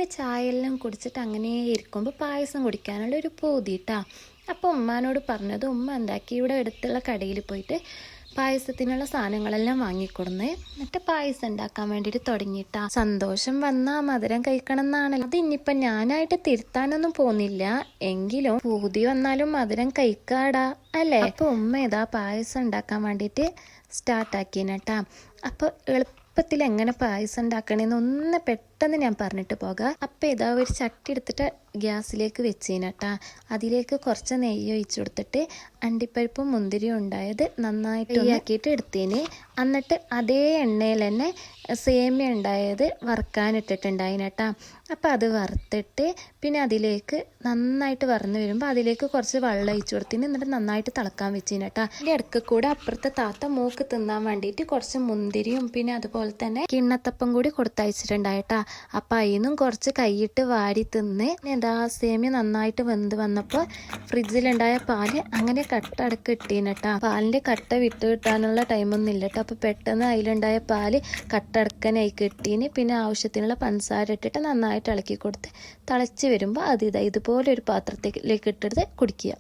ഇന്ന് ചായയെല്ലാം കുടിച്ചിട്ട് അങ്ങനെ ഇരിക്കുമ്പോൾ പായസം കുടിക്കാനുള്ള ഒരു പൂതിട്ടാ. അപ്പോൾ ഉമ്മാനോട് പറഞ്ഞത് ഉമ്മ എന്താക്കി ഇവിടെ അടുത്തുള്ള കടയിൽ പോയിട്ട് പായസത്തിനുള്ള സാധനങ്ങളെല്ലാം വാങ്ങിക്കൊടുന്ന് എന്നിട്ട് പായസം ഉണ്ടാക്കാൻ വേണ്ടിയിട്ട് തുടങ്ങിയിട്ടാ. സന്തോഷം വന്നാ മധുരം കഴിക്കണം എന്നാണല്ലോ. അത് ഇനിയിപ്പം ഞാനായിട്ട് തിരുത്താനൊന്നും പോകുന്നില്ല, എങ്കിലും പൂതി വന്നാലും മധുരം കഴിക്കാടാ അല്ലേ. അപ്പൊ ഉമ്മ ഇതാ പായസം ഉണ്ടാക്കാൻ വേണ്ടിയിട്ട് സ്റ്റാർട്ടാക്കിനട്ടാ. അപ്പൊ എളുപ്പത്തിൽ എങ്ങനെ പായസം ഉണ്ടാക്കണേന്ന് ഒന്ന് പെട്ടെന്ന് ഞാൻ പറഞ്ഞിട്ട് പോകാം. അപ്പം ഇതാ ഒരു ചട്ടി എടുത്തിട്ട് ഗ്യാസിലേക്ക് വെച്ചീനട്ടാ. അതിലേക്ക് കുറച്ച് നെയ്യ് ഒഴിച്ചു കൊടുത്തിട്ട് അണ്ടിപ്പരിപ്പും മുന്തിരിയും ഉണ്ടായത് നന്നായിട്ട് നെയ്യാക്കിയിട്ട് എടുത്തേന്. എന്നിട്ട് അതേ എണ്ണയിൽ തന്നെ സേമിയ ഉണ്ടായത് വറുക്കാനിട്ടിട്ടുണ്ടായിനട്ടാ. അപ്പം അത് വറുത്തിട്ട് പിന്നെ അതിലേക്ക് നന്നായിട്ട് വറന്ന് വരുമ്പോൾ അതിലേക്ക് കുറച്ച് വെള്ളം ഒഴിച്ചു കൊടുത്തിന്. എന്നിട്ട് നന്നായിട്ട് തിളക്കാൻ വെച്ചിനട്ടാ. അതിൻ്റെ ഇടയ്ക്ക് കൂടെ അപ്പുറത്തെ താത്ത മൂക്ക് തിന്നാൻ വേണ്ടിയിട്ട് കുറച്ച് മുന്തിരിയും പിന്നെ അതുപോലെ തന്നെ കിണ്ണത്തപ്പം കൂടി കൊടുത്തയച്ചിട്ടുണ്ടായിട്ടാ. അപ്പം അതിനും കുറച്ച് കൈയിട്ട് വാരി തിന്ന് എന്താ സേമിയ നന്നായിട്ട് വെന്ത് വന്നപ്പോൾ ഫ്രിഡ്ജിലുണ്ടായ പാല് അങ്ങനെ കട്ട അടക്കം ഇട്ടീനട്ടാ. പാലിൻ്റെ കട്ട വിട്ട് കിട്ടാനുള്ള ടൈമൊന്നും ഇല്ല കേട്ടോ. അപ്പോൾ പെട്ടെന്ന് അതിലുണ്ടായ പാല് കട്ടടക്കനായി കിട്ടീന്. പിന്നെ ആവശ്യത്തിനുള്ള പഞ്ചസാര ഇട്ടിട്ട് നന്നായിട്ട് ഇളക്കി കൊടുത്ത് തിളച്ച് വരുമ്പോൾ ഇതുപോലെ ഒരു പാത്രത്തിലേക്ക് ഇട്ടെടുത്ത് കുടിക്കുക.